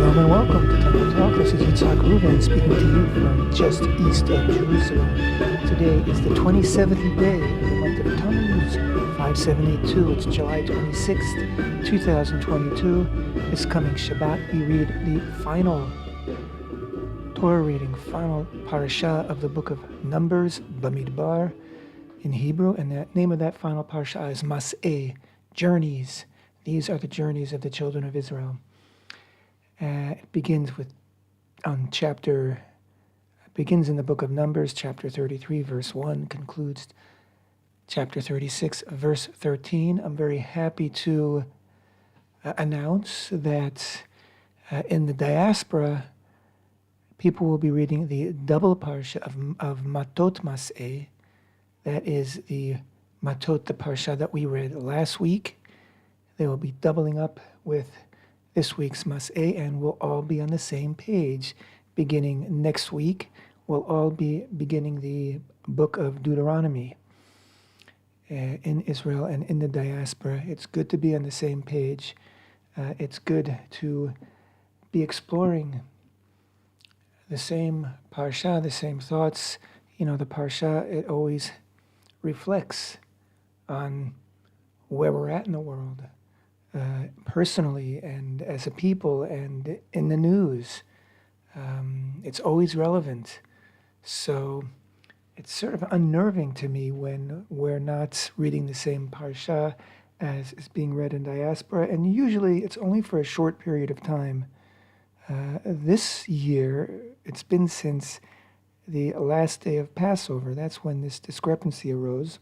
Shalom and welcome to Talmud Talk. This is Yitzhak Reuven speaking to you from just east of Jerusalem. Today is the 27th day of the month of Tammuz, 5782. It's July 26th, 2022. This coming Shabbat, we read the final Torah reading, final parasha of the book of Numbers, Bamidbar, in Hebrew, and the name of that final parasha is Massei, journeys. These are the journeys of the children of Israel. It begins in the book of Numbers, chapter 33, verse 1, concludes chapter 36, verse 13. I'm very happy to announce that in the diaspora, people will be reading the double parsha of Matot Massei. That is the Matot, the parsha that we read last week. They will be doubling up with this week's Massei, and we'll all be on the same page. Beginning next week, we'll all be beginning the book of Deuteronomy in Israel and in the diaspora. It's good to be on the same page. It's good to be exploring the same parsha, the same thoughts. You know, the parsha, it always reflects on where we're at in the world. Personally and as a people and in the news. It's always relevant. So it's sort of unnerving to me when we're not reading the same parsha as is being read in diaspora, and usually it's only for a short period of time. This year, it's been since the last day of Passover. That's when this discrepancy arose.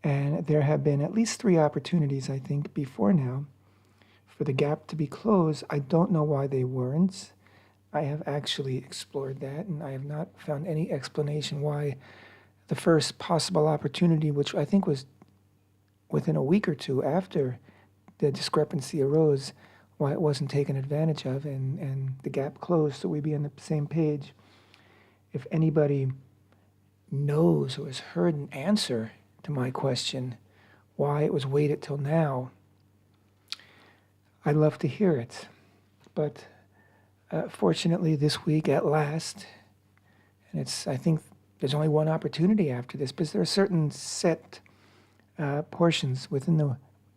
And there have been at least 3 opportunities, I think, before now for the gap to be closed. I don't know why they weren't. I have actually explored that, and I have not found any explanation why the first possible opportunity, which I think was within a week or two after the discrepancy arose, why it wasn't taken advantage of and the gap closed so we'd be on the same page. If anybody knows or has heard an answer to my question, why it was waited till now, I'd love to hear it. But fortunately this week at last, and I think there's only one opportunity after this, because there are certain set portions within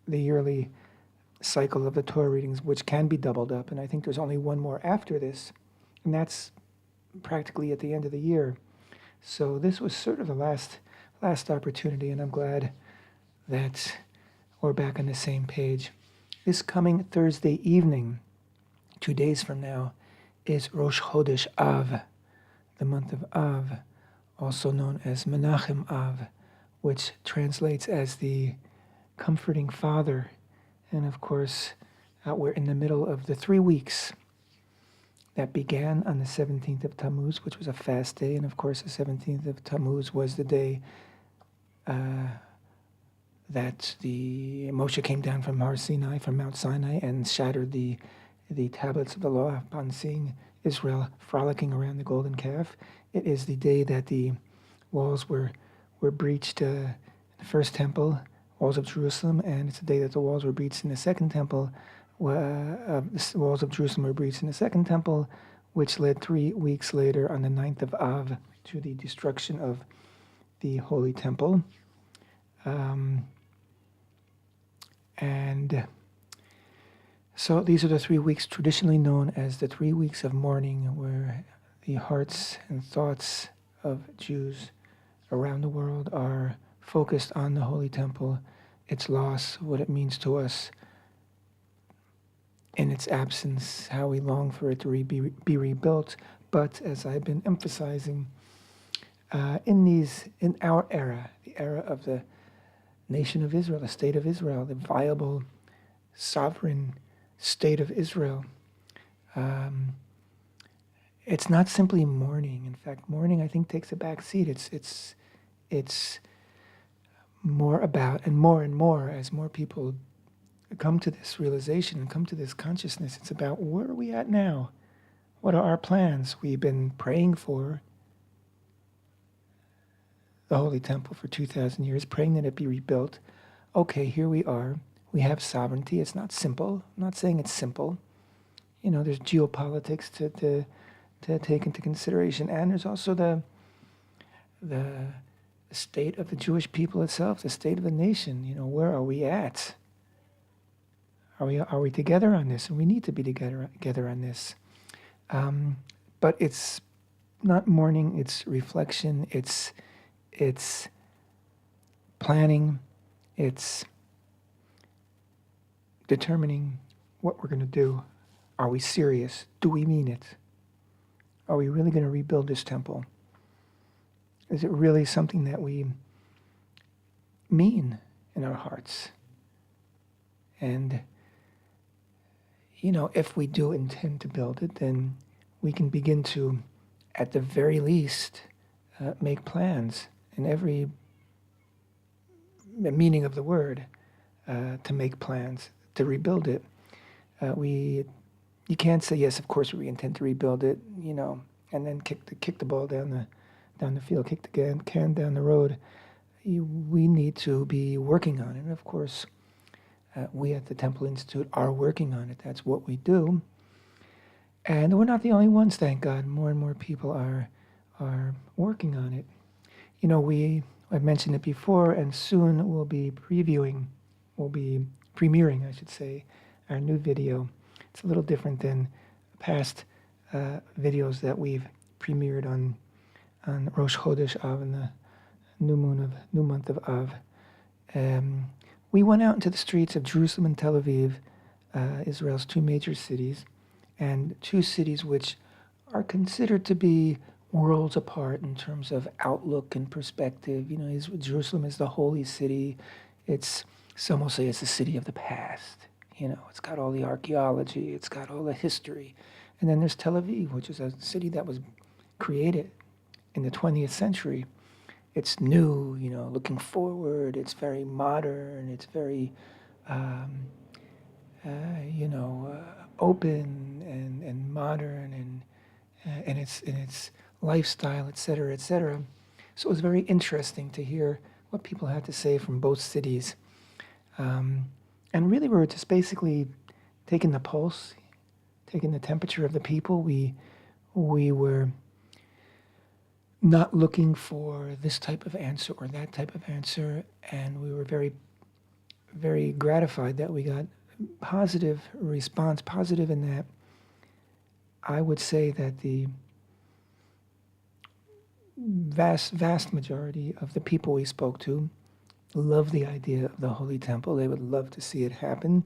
the yearly cycle of the Torah readings which can be doubled up, and I think there's only one more after this, and that's practically at the end of the year. So this was sort of the last opportunity, and I'm glad that we're back on the same page. This coming Thursday evening, 2 days from now, is Rosh Chodesh Av, the month of Av, also known as Menachem Av, which translates as the comforting Father. And of course, we're in the middle of the 3 weeks that began on the 17th of Tammuz, which was a fast day, and of course the 17th of Tammuz was the day that the Moshe came down from Mount Sinai, and shattered the tablets of the law upon seeing Israel frolicking around the golden calf. It is the day that the walls were breached in the first temple, walls of Jerusalem, and it's the day that the walls were breached in the second temple. The walls of Jerusalem were breached in the second temple, which led 3 weeks later, on the 9th of Av, to the destruction of the Holy Temple. And so these are the 3 weeks traditionally known as the 3 weeks of mourning, where the hearts and thoughts of Jews around the world are focused on the Holy Temple, its loss, what it means to us in its absence, how we long for it to be rebuilt. But as I've been emphasizing, in our era, the era of the nation of Israel, the state of Israel, the viable, sovereign state of Israel, it's not simply mourning. In fact, mourning, I think, takes a back seat. It's more about, and more, as more people come to this realization and come to this consciousness, it's about, where are we at now? What are our plans? We've been praying for the Holy Temple for 2,000 years, praying that it be rebuilt. Okay, here we are. We have sovereignty. It's not simple. I'm not saying it's simple. there's geopolitics to take into consideration, and there's also the state of the Jewish people itself, the state of the nation. Where are we at? Are we together on this? And we need to be together on this. But it's not mourning, it's reflection, it's planning, it's determining what we're going to do. Are we serious? Do we mean it? Are we really going to rebuild this temple? Is it really something that we mean in our hearts? And, if we do intend to build it, then we can begin to, at the very least, make plans in every meaning of the word, to make plans to rebuild it. You can't say, yes, of course we intend to rebuild it, and then kick the ball down the field, kick the can down the road. We need to be working on it. And of course, we at the Temple Institute are working on it. That's what we do. And we're not the only ones, thank God. More and more people are working on it. I've mentioned it before, and soon we'll be premiering, I should say, our new video. It's a little different than past videos that we've premiered on Rosh Chodesh Av, and the new month of Av. We went out into the streets of Jerusalem and Tel Aviv, Israel's two major cities, and two cities which are considered to be worlds apart in terms of outlook and perspective. Jerusalem is the holy city. Some will say it's the city of the past. It's got all the archaeology, it's got all the history. And then there's Tel Aviv, which is a city that was created in the 20th century. It's new, looking forward. It's very modern. It's very, open and modern, and its lifestyle, et cetera, et cetera. So it was very interesting to hear what people had to say from both cities. And really, we were just basically taking the pulse, taking the temperature of the people. We were not looking for this type of answer or that type of answer, and we were very, very gratified that we got positive response, positive in that I would say that the vast majority of the people we spoke to love the idea of the Holy Temple. They would love to see it happen.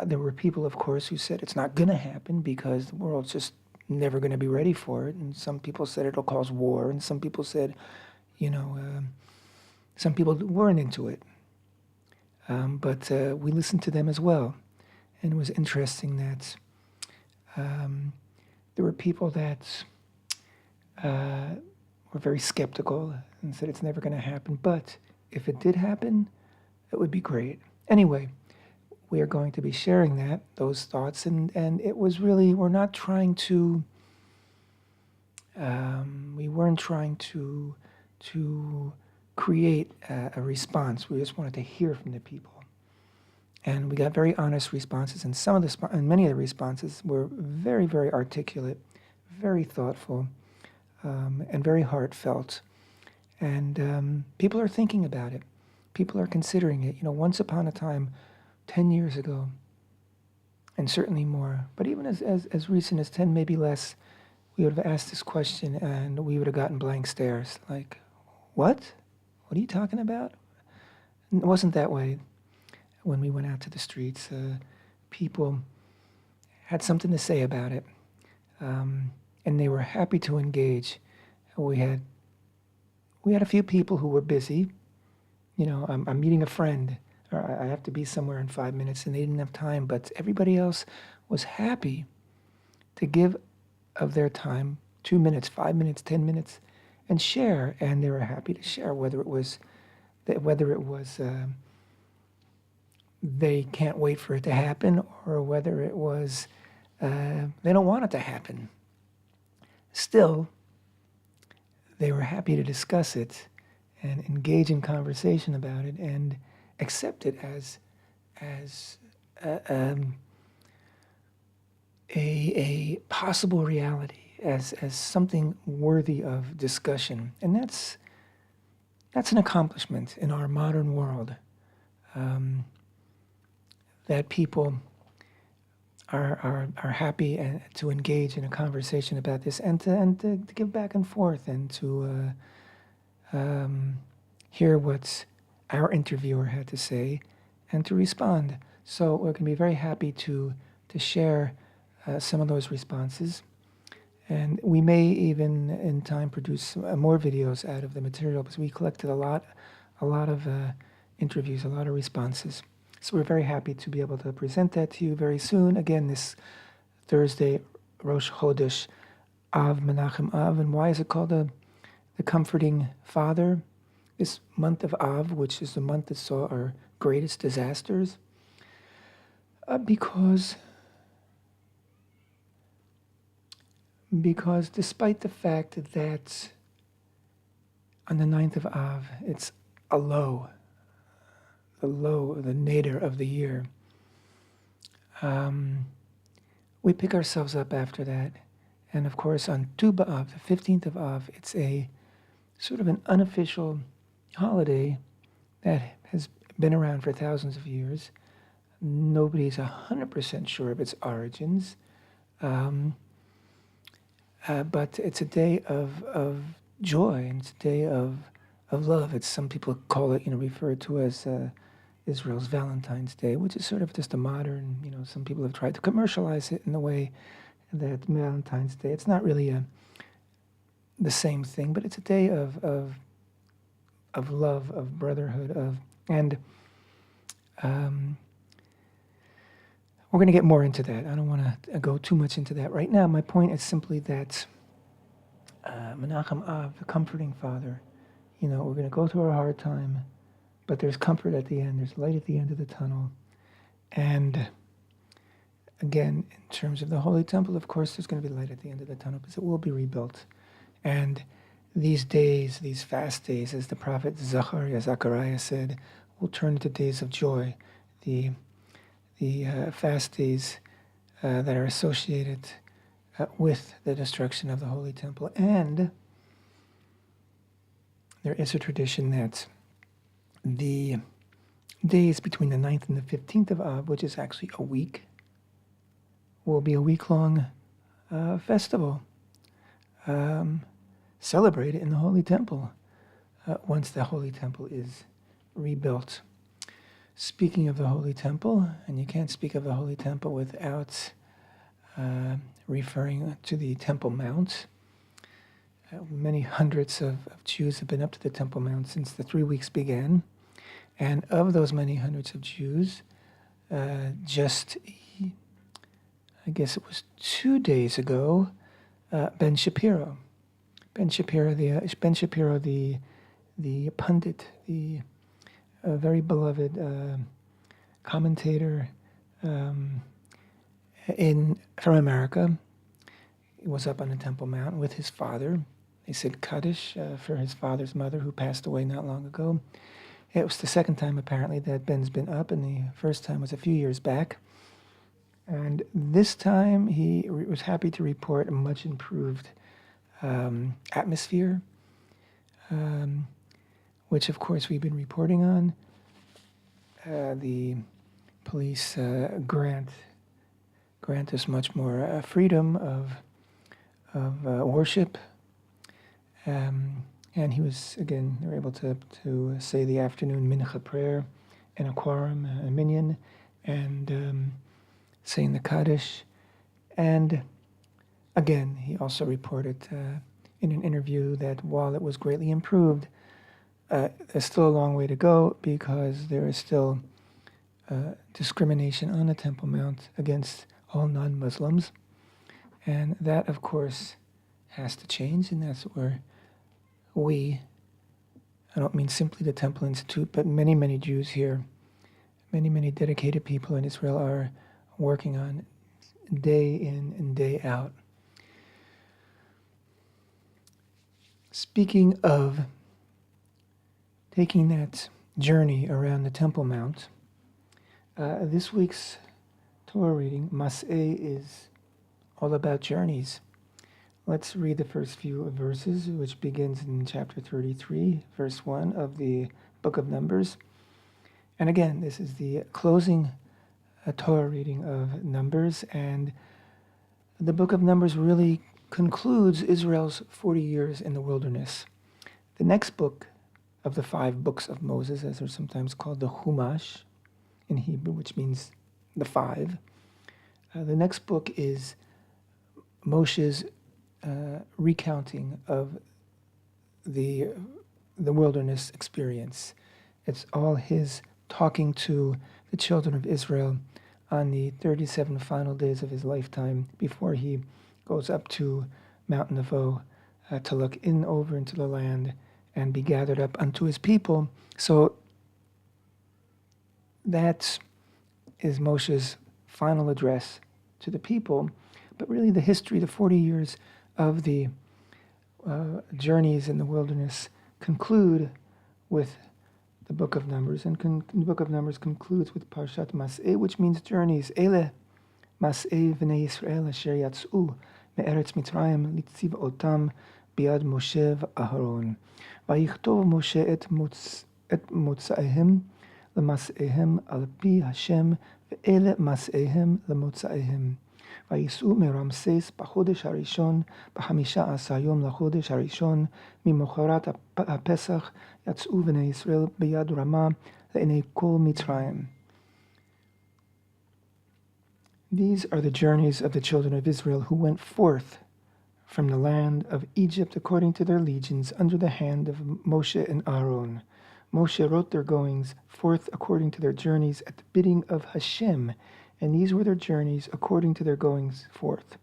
There were people, of course, who said it's not going to happen because the world's just never going to be ready for it. And some people said it'll cause war. And some people said, some people weren't into it. But we listened to them as well. And it was interesting that there were people that were very skeptical and said it's never going to happen. But if it did happen, it would be great. Anyway, we are going to be sharing those thoughts, and it was really, we weren't trying to create a response. We just wanted to hear from the people. And we got very honest responses, and many of the responses were very, very articulate, very thoughtful, and very heartfelt. And people are thinking about it. People are considering it. Once upon a time, 10 years ago, and certainly more, but even as recent as 10, maybe less, we would have asked this question and we would have gotten blank stares. Like, what? What are you talking about? It wasn't that way. When we went out to the streets, people had something to say about it, and they were happy to engage. We had a few people who were busy. I'm meeting a friend, or I have to be somewhere in 5 minutes, and they didn't have time. But everybody else was happy to give of their time, 2 minutes, 5 minutes, 10 minutes, and share. And they were happy to share, whether it was they can't wait for it to happen, or whether it was they don't want it to happen. Still, they were happy to discuss it and engage in conversation about it and accept it as a possible reality, as something worthy of discussion. And that's an accomplishment in our modern world, that people are happy to engage in a conversation about this, and to give back and forth, and to hear what our interviewer had to say and to respond. So we're going to be very happy to share some of those responses. And we may even, in time, produce more videos out of the material, because we collected a lot of interviews, a lot of responses. So we're very happy to be able to present that to you very soon. Again, this Thursday, Rosh Chodesh Av, Menachem Av. And why is it called the Comforting Father? This month of Av, which is the month that saw our greatest disasters, because despite the fact that on the 9th of Av, it's a low, the nadir of the year, we pick ourselves up after that. And of course, on Tu B'Av, the 15th of Av, it's a sort of an unofficial holiday that has been around for thousands of years. Nobody's 100% sure of its origins. But it's a day of joy, and it's a day of love. It's, some people call it, referred to as Israel's Valentine's Day, which is sort of just a modern, some people have tried to commercialize it in the way that Valentine's Day, it's not really the same thing, but it's a day of love, of brotherhood, and we're going to get more into that. I don't want to go too much into that right now. My point is simply that Menachem Av, the Comforting Father, we're going to go through a hard time, but there's comfort at the end. There's light at the end of the tunnel. And again, in terms of the Holy Temple, of course, there's going to be light at the end of the tunnel, because it will be rebuilt. And these days, these fast days, as the prophet Zechariah said, will turn into days of joy. The fast days that are associated with the destruction of the Holy Temple. And there is a tradition that the days between the 9th and the 15th of Av, which is actually a week, will be a week-long festival celebrated in the Holy Temple once the Holy Temple is rebuilt. Speaking of the Holy Temple, and you can't speak of the Holy Temple without referring to the Temple Mount. Many hundreds of Jews have been up to the Temple Mount since the 3 weeks began. And of those many hundreds of Jews, just, I guess it was 2 days ago, Ben Shapiro, the pundit, the very beloved commentator from America, he was up on the Temple Mount with his father. They said Kaddish for his father's mother, who passed away not long ago. It was the second time, apparently, that Ben's been up, and the first time was a few years back. And this time, he was happy to report a much improved atmosphere, which, of course, we've been reporting on. The police grant us much more freedom of worship. And he was, again, they were able to say the afternoon mincha prayer in a quorum, a minyan, and saying the Kaddish. And again, he also reported in an interview that while it was greatly improved, there's still a long way to go, because there is still discrimination on the Temple Mount against all non-Muslims. And that, of course, has to change, and that's where I don't mean simply the Temple Institute, but many, many Jews here, many, many dedicated people in Israel are working on day in and day out. Speaking of taking that journey around the Temple Mount, this week's Torah reading, Massei, is all about journeys. Let's read the first few verses, which begins in chapter 33, verse 1 of the book of Numbers. And again, this is the closing Torah reading of Numbers, and the book of Numbers really concludes Israel's 40 years in the wilderness. The next book of the 5 books of Moses, as they're sometimes called, the Chumash in Hebrew, which means the 5. The next book is Moshe's recounting of the wilderness experience. It's all his talking to the children of Israel on the 37 final days of his lifetime before he goes up to Mount Nebo to look over into the land and be gathered up unto his people. So that is Moshe's final address to the people. But really the history, the 40 years of the journeys in the wilderness conclude with the book of Numbers. And the book of Numbers concludes with Parashat Massei, which means journeys. Ele Massei v'nei Yisrael asher yatz'u me'eretz Mitzrayim litziv otam biad Moshe v'Aharon. Vayichtov Moshe et motzaihem lemaseihem al pi HaShem ve'ele maseihem lemotzaihem. ויסעו מרמסס בחודש הראשון, ב15 יום לחודש הראשון, ממחרת הפסח יצאו בני ישראל ביד רמה לעיני כל מצרים. These are the journeys of the children of Israel who went forth from the land of Egypt according to their legions under the hand of Moshe and Aaron. Moshe wrote their goings forth according to their journeys at the bidding of HaShem, and these were their journeys according to their goings forth.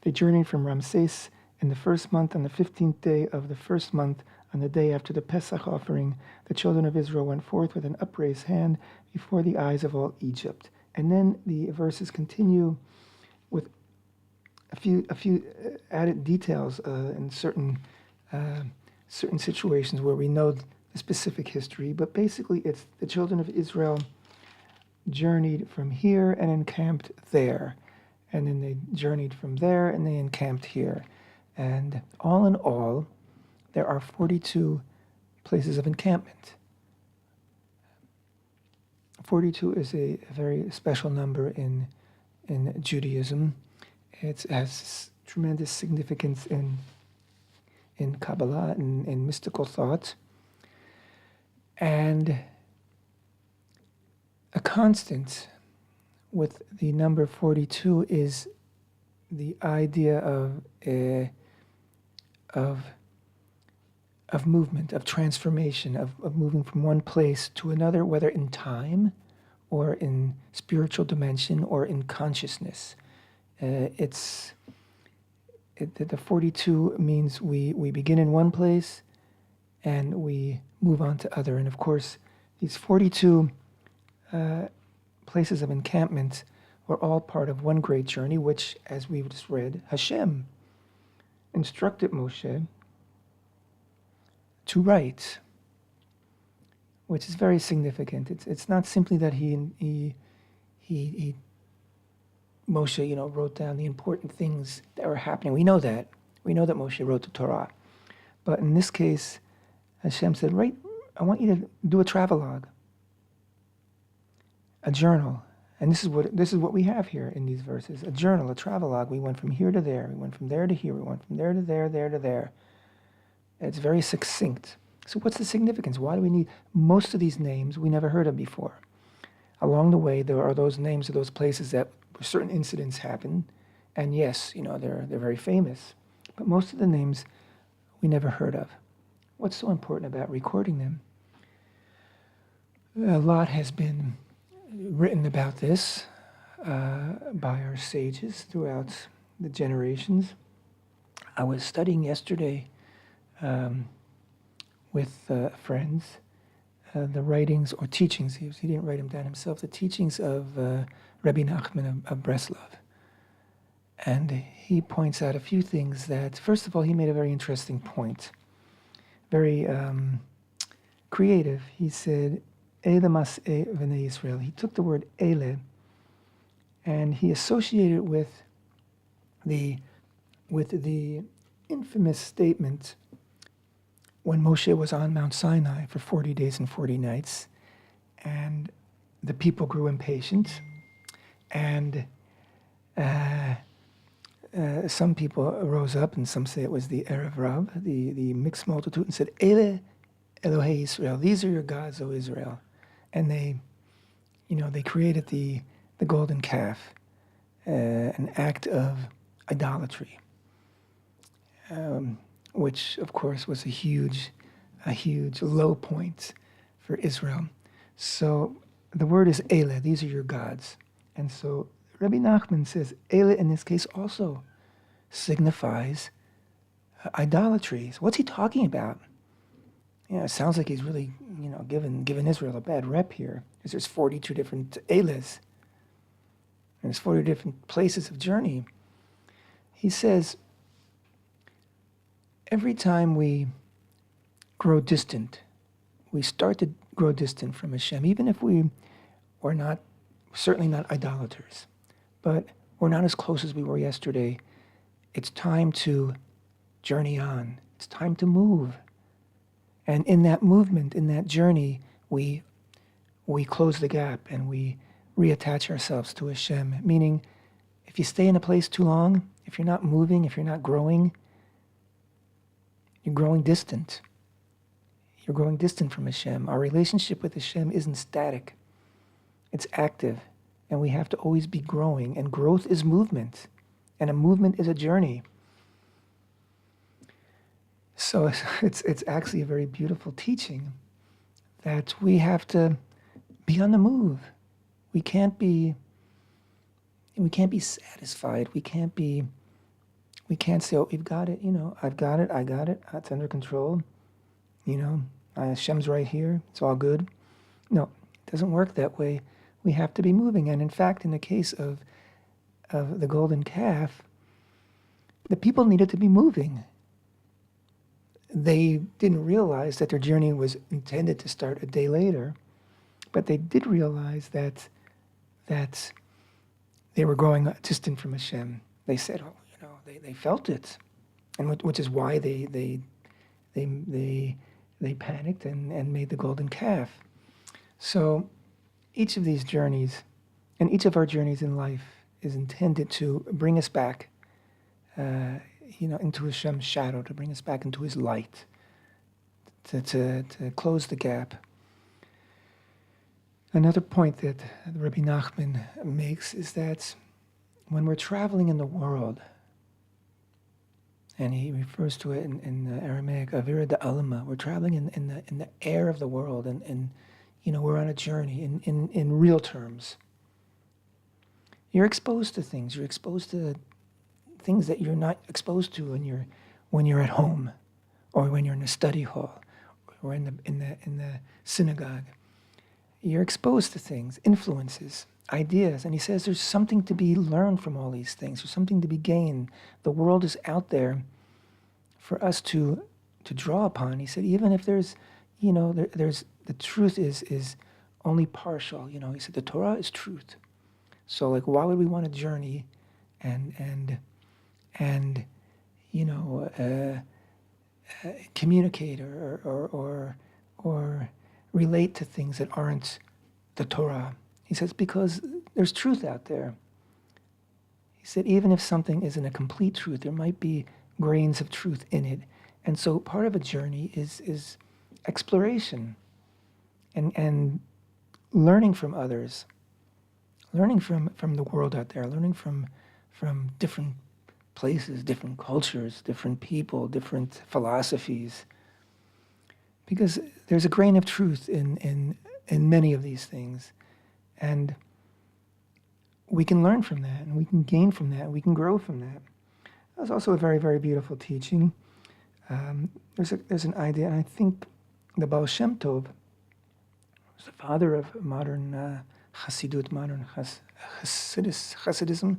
They journeyed from Ramses in the first month on the 15th day of the first month, on the day after the Pesach offering. The children of Israel went forth with an upraised hand before the eyes of all Egypt. And then the verses continue with a few added details in certain situations where we know the specific history. But basically, it's the children of Israel journeyed from here and encamped there. And then they journeyed from there and they encamped here. And all in all, there are 42 places of encampment. 42 is a very special number in Judaism. It has tremendous significance in Kabbalah and in mystical thought. And a constant with the number 42 is the idea of movement, of transformation, of moving from one place to another, whether in time or in spiritual dimension or in consciousness. The 42 means we begin in one place and we move on to other. And of course, these 42 places of encampment were all part of one great journey, which, as we've just read, HaShem instructed Moshe to write, which is very significant. It's not simply that Moshe, wrote down the important things that were happening. We know that Moshe wrote the Torah, but in this case, HaShem said, "Right, I want you to do a travelogue, a journal." And this is what we have here in these verses: a journal, a travelogue. We went from here to there. We went from there to here. We went from there to there, there to there. It's very succinct. So what's the significance? Why do we need most of these names we never heard of before? Along the way, there are those names of those places that certain incidents happen, and yes, they're very famous. But most of the names we never heard of. What's so important about recording them? A lot has been written about this by our sages throughout the generations. I was studying yesterday with friends the writings or teachings, he didn't write them down himself, the teachings of Rabbi Nachman of Breslov. And he points out a few things that, first of all, he made a very interesting point, very creative. He said, Ele Mas'eh v'nei Yisrael. He took the word Ele and he associated it with with the infamous statement when Moshe was on Mount Sinai for 40 days and 40 nights, and the people grew impatient, and some people rose up, and some say it was the Erev Rav, the mixed multitude, and said, Ele Elohei Israel, these are your gods, O Israel. And they created the golden calf, an act of idolatry, which of course was a huge low point for Israel. So the word is Ele, these are your gods. And so Rabbi Nachman says Ele in this case also signifies idolatry. So what's he talking about? It sounds like he's really, giving Israel a bad rep here, because there's 42 different Eles, and there's 40 different places of journey. He says, every time we grow distant, we start to grow distant from Hashem, even if we're certainly not idolaters, but we're not as close as we were yesterday. It's time to journey on. It's time to move. And in that movement, in that journey, we close the gap and we reattach ourselves to Hashem. Meaning, if you stay in a place too long, if you're not moving, if you're not growing, you're growing distant. You're growing distant from Hashem. Our relationship with Hashem isn't static. It's active. And we have to always be growing. And growth is movement. And a movement is a journey. So it's actually a very beautiful teaching that we have to be on the move. We can't be satisfied. We can't say, oh, we've got it, I've got it, I got it, it's under control. Hashem's right here, it's all good. No, it doesn't work that way. We have to be moving. And in fact, in the case of the golden calf, the people needed to be moving. They didn't realize that their journey was intended to start a day later, but they did realize that they were growing distant from Hashem. They said, they felt it, and which is why they panicked and made the golden calf. So each of these journeys, and each of our journeys in life, is intended to bring us back into Hashem's shadow, to bring us back into His light, to close the gap. Another point that Rabbi Nachman makes is that when we're traveling in the world, and he refers to it in Aramaic, avira da'alma, we're traveling in the air of the world, and we're on a journey in real terms. You're exposed to things. You're exposed to things that you're not exposed to when you're at home, or when you're in a study hall, or in the synagogue. You're exposed to things, influences, ideas, and he says there's something to be learned from all these things. There's something to be gained. The world is out there for us to draw upon. He said even if there's the truth is only partial. He said the Torah is truth. So why would we want to journey and communicate or relate to things that aren't the Torah? He says because there's truth out there. He said even if something isn't a complete truth, there might be grains of truth in it. And so part of a journey is exploration and learning from others, learning from the world out there, learning from different places, different cultures, different people, different philosophies. Because there's a grain of truth in many of these things. And we can learn from that, and we can gain from that, and we can grow from that. That was also a very, very beautiful teaching. There's an idea, and I think the Baal Shem Tov was the father of modern Hasidut, modern Hasidism.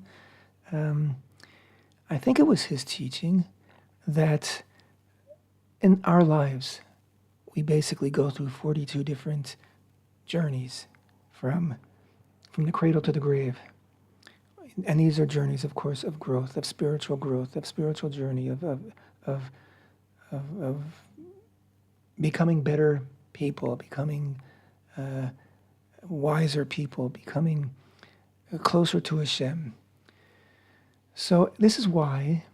I think it was his teaching that in our lives, we basically go through 42 different journeys from the cradle to the grave. And these are journeys, of course, of growth, of spiritual journey, of becoming better people, becoming wiser people, becoming closer to HaShem. So this is why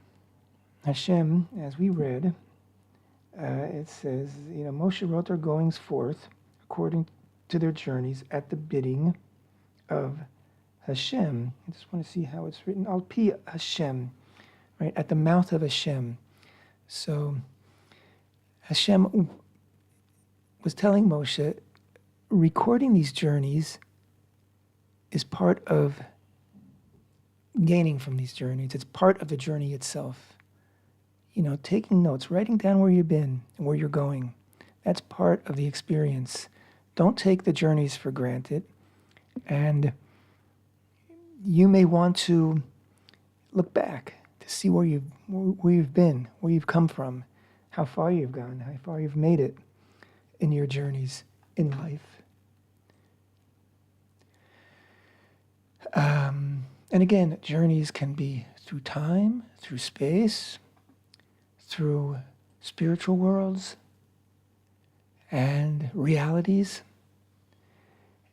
HaShem, as we read, it says, Moshe wrote their goings forth according to their journeys at the bidding of HaShem. I just want to see how it's written. Al pi HaShem, right? At the mouth of HaShem. So HaShem was telling Moshe, recording these journeys is part of gaining from these journeys. It's part of the journey itself. Taking notes, writing down where you've been and where you're going. That's part of the experience. Don't take the journeys for granted. And you may want to look back to see where you've been, where you've come from, how far you've gone, how far you've made it in your journeys in life. And again, journeys can be through time, through space, through spiritual worlds and realities.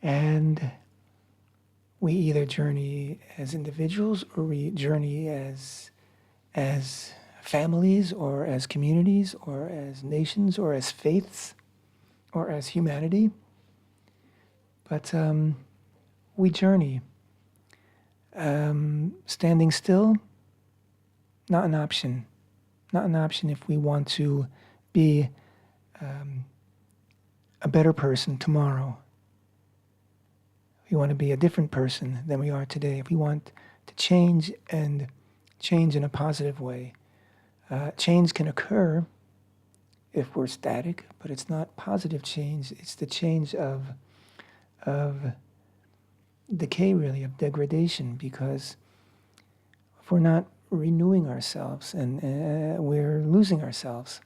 And we either journey as individuals or we journey as families or as communities or as nations or as faiths or as humanity. But we journey. Standing still, not an option. Not an option if we want to be a better person tomorrow. If we want to be a different person than we are today. If we want to change and change in a positive way. Change can occur if we're static, but it's not positive change. It's the change of decay, really, of degradation, because if we're not renewing ourselves and we're losing ourselves.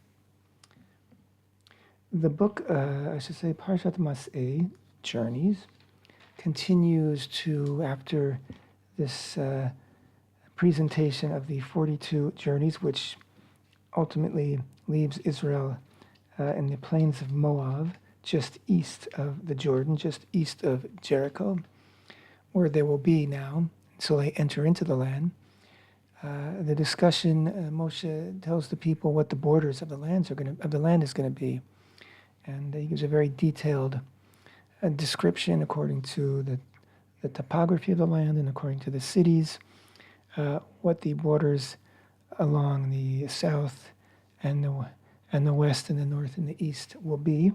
The book, Parashat Massei, Journeys, continues to, after this presentation of the 42 journeys, which ultimately leaves Israel in the plains of Moab, just east of the Jordan, just east of Jericho, where they will be now, so they enter into the land. The discussion, Moshe tells the people what the borders of the land is going to be, and he gives a very detailed description according to the topography of the land and according to the cities, what the borders along the south and the west and the north and the east will be.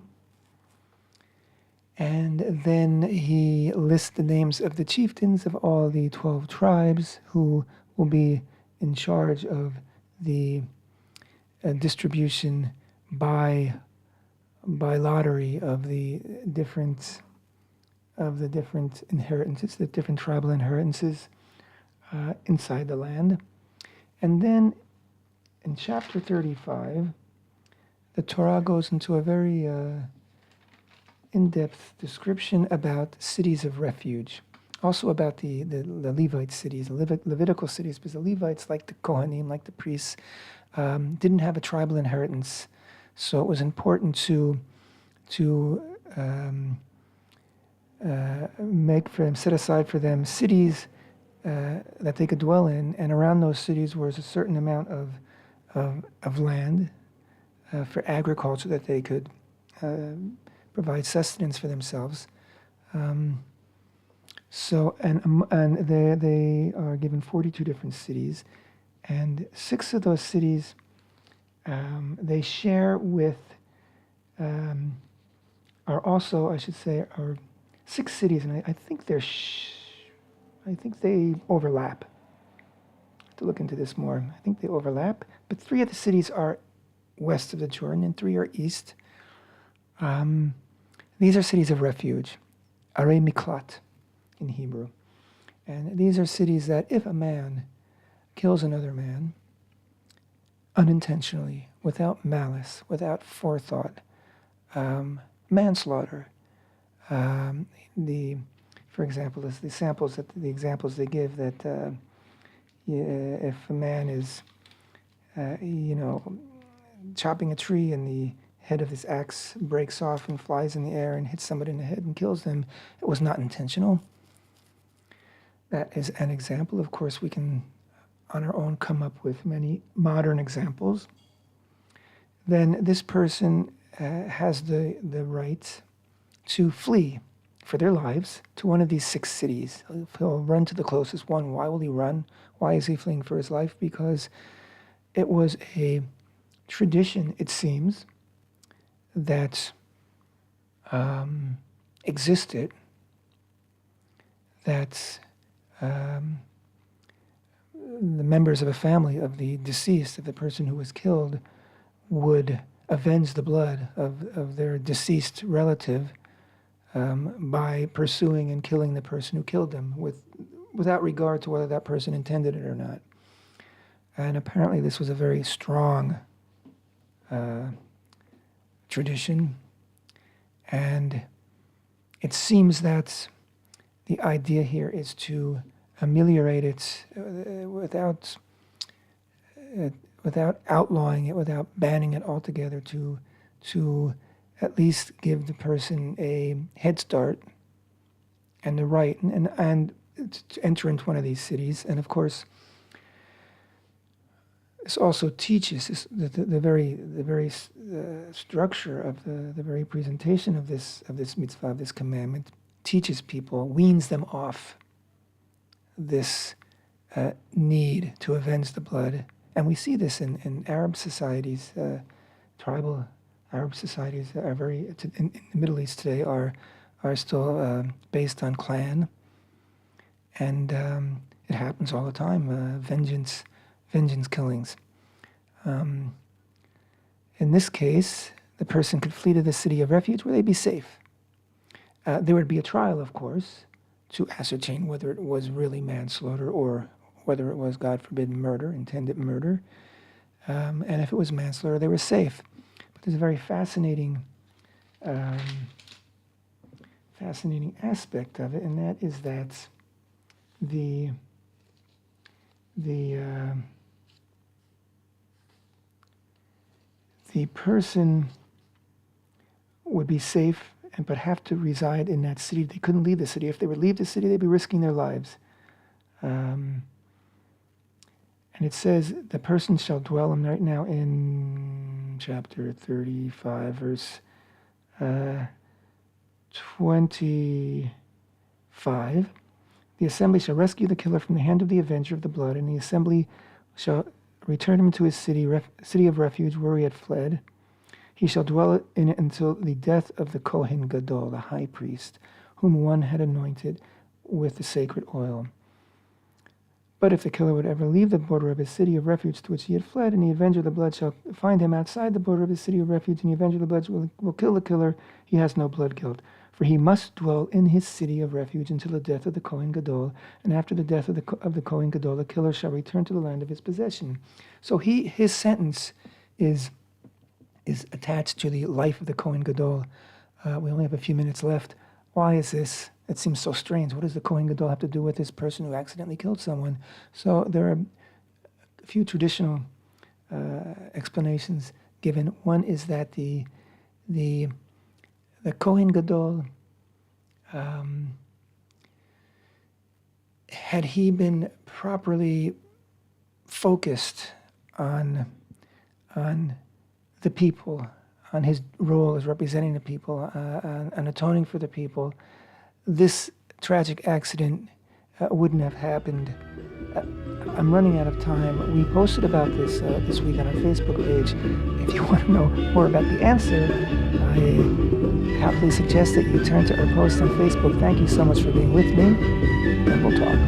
And then he lists the names of the chieftains of all the 12 tribes who will be in charge of the distribution by lottery of the different inheritances, the different tribal inheritances inside the land. And then in chapter 35, the Torah goes into a very in-depth description about cities of refuge, also about the Levite cities, the Levitical cities, because the Levites, like the Kohanim, like the priests, didn't have a tribal inheritance, so it was important to set aside for them cities that they could dwell in, and around those cities was a certain amount of land for agriculture that they could provide sustenance for themselves. So they are given 42 different cities, and 6 of those cities they share with are also, are 6 cities, and I think I think they overlap. I have to look into this more. I think they overlap, but 3 of the cities are west of the Jordan and 3 are east. These are cities of refuge, Arei Miklat in Hebrew. And these are cities that if a man kills another man unintentionally, without malice, without forethought, manslaughter, for For example, the examples they give that if a man is, chopping a tree and the head of his axe breaks off and flies in the air and hits somebody in the head and kills them, it was not intentional. That is an example. Of course, we can, on our own, come up with many modern examples. Then this person has the right to flee for their lives to one of these 6 cities. He'll run to the closest one. Why will he run? Why is he fleeing for his life? Because it was a tradition, it seems, that existed, that the members of a family of the deceased, of the person who was killed, would avenge the blood of their deceased relative by pursuing and killing the person who killed them, without regard to whether that person intended it or not. And apparently this was a very strong tradition, and it seems that the idea here is to ameliorate it without outlawing it, without banning it altogether, to at least give the person a head start and the right and to enter into one of these cities. And of course, this also teaches the very structure of the very presentation of this mitzvah, of this commandment, teaches people, weans them off this need to avenge the blood. And we see this in Arab societies, tribal Arab societies are in the Middle East today are still based on clan, and it happens all the time. Vengeance killings. In this case, the person could flee to the city of refuge where they'd be safe. There would be a trial, of course, to ascertain whether it was really manslaughter or whether it was, God forbid, murder, intended murder. And if it was manslaughter, they were safe. But there's a very fascinating aspect of it, and that is that the person would be safe but have to reside in that city. They couldn't leave the city. If they would leave the city, they'd be risking their lives. And it says, the person shall dwell, I'm right now in chapter 35, verse 25. The assembly shall rescue the killer from the hand of the avenger of the blood, and the assembly shall return him to his city of refuge where he had fled. He shall dwell in it until the death of the Kohen Gadol, the high priest, whom one had anointed with the sacred oil. But if the killer would ever leave the border of his city of refuge to which he had fled, and the avenger of the blood shall find him outside the border of his city of refuge, and the avenger of the blood will kill the killer, he has no blood guilt. For he must dwell in his city of refuge until the death of the Kohen Gadol, and after the death of the Kohen Gadol, the killer shall return to the land of his possession. So his sentence is attached to the life of the Kohen Gadol. We only have a few minutes left. Why is this? It seems so strange. What does the Kohen Gadol have to do with this person who accidentally killed someone? So there are a few traditional explanations given. One is that the Kohen Gadol, had he been properly focused on the people, on his role as representing the people, on atoning for the people, this tragic accident wouldn't have happened. I'm running out of time. We posted about this this week on our Facebook page. If you want to know more about the answer, I happily suggest that you turn to our post on Facebook. Thank you so much for being with me, and we'll talk.